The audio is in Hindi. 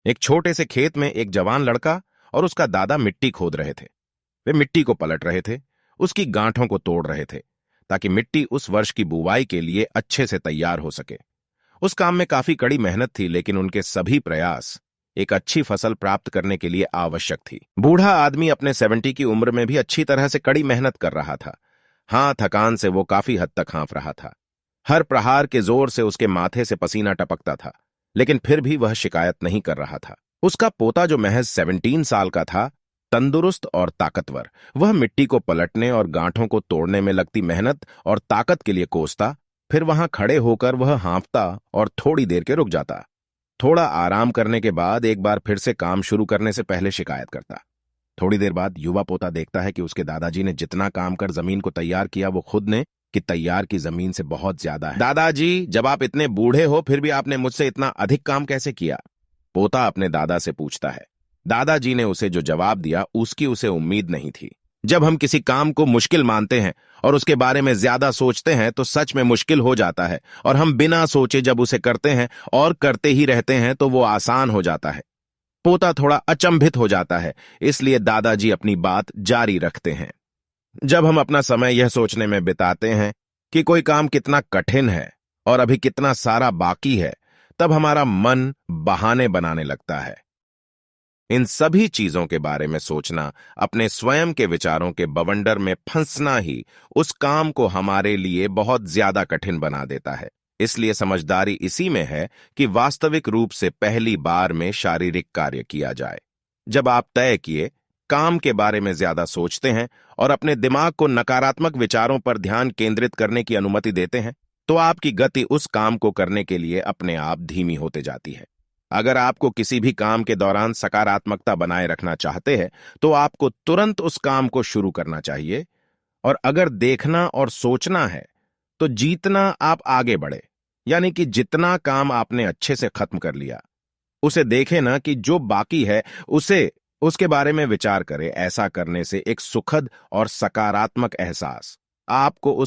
एक छोटे से खेत में एक जवान लड़का और उसका दादा मिट्टी खोद रहे थे। वे मिट्टी को पलट रहे थे, उसकी गांठों को तोड़ रहे थे, ताकि मिट्टी उस वर्ष की बुवाई के लिए अच्छे से तैयार हो सके। उस काम में काफी कड़ी मेहनत थी, लेकिन उनके सभी प्रयास एक अच्छी फसल प्राप्त करने के लिए आवश्यक थी। बूढ़ा आदमी अपने 70 की उम्र में भी अच्छी तरह से कड़ी मेहनत कर रहा था। हाँ, थकान से वो काफी हद तक हाँफ रहा था। हर प्रहार के जोर से उसके माथे से पसीना टपकता था, लेकिन फिर भी वह शिकायत नहीं कर रहा था। उसका पोता, जो महज 17 साल का था, तंदुरुस्त और ताकतवर, वह मिट्टी को पलटने और गांठों को तोड़ने में लगती मेहनत और ताकत के लिए कोसता, फिर वहां खड़े होकर वह हाँफता और थोड़ी देर के रुक जाता। थोड़ा आराम करने के बाद एक बार फिर से काम शुरू करने से पहले शिकायत करता। थोड़ी देर बाद युवा पोता देखता है कि उसके दादाजी ने जितना काम कर जमीन को तैयार किया, वो खुद ने कि तैयार की जमीन से बहुत ज्यादा है। दादाजी, जब आप इतने बूढ़े हो फिर भी आपने मुझसे इतना अधिक काम कैसे किया? पोता अपने दादा से पूछता है। दादाजी ने उसे जो जवाब दिया, उसकी उसे उम्मीद नहीं थी। जब हम किसी काम को मुश्किल मानते हैं और उसके बारे में ज्यादा सोचते हैं तो सच में मुश्किल हो जाता है, और हम बिना सोचे जब उसे करते हैं और करते ही रहते हैं तो वो आसान हो जाता है। पोता थोड़ा अचंभित हो जाता है, इसलिए दादाजी अपनी बात जारी रखते हैं। जब हम अपना समय यह सोचने में बिताते हैं कि कोई काम कितना कठिन है और अभी कितना सारा बाकी है, तब हमारा मन बहाने बनाने लगता है। इन सभी चीजों के बारे में सोचना, अपने स्वयं के विचारों के बवंडर में फंसना ही उस काम को हमारे लिए बहुत ज्यादा कठिन बना देता है। इसलिए समझदारी इसी में है कि वास्तविक रूप से पहली बार में शारीरिक कार्य किया जाए। जब आप तय किए काम के बारे में ज्यादा सोचते हैं और अपने दिमाग को नकारात्मक विचारों पर ध्यान केंद्रित करने की अनुमति देते हैं, तो आपकी गति उस काम को करने के लिए अपने आप धीमी होते जाती है। अगर आपको किसी भी काम के दौरान सकारात्मकता बनाए रखना चाहते हैं, तो आपको तुरंत उस काम को शुरू करना चाहिए। और अगर देखना और सोचना है, तो जीतना आप आगे बढ़े, यानी कि जितना काम आपने अच्छे से खत्म कर लिया, उसे देखें ना कि जो बाकी है उसके बारे में विचार करें। ऐसा करने से एक सुखद और सकारात्मक एहसास आपको उस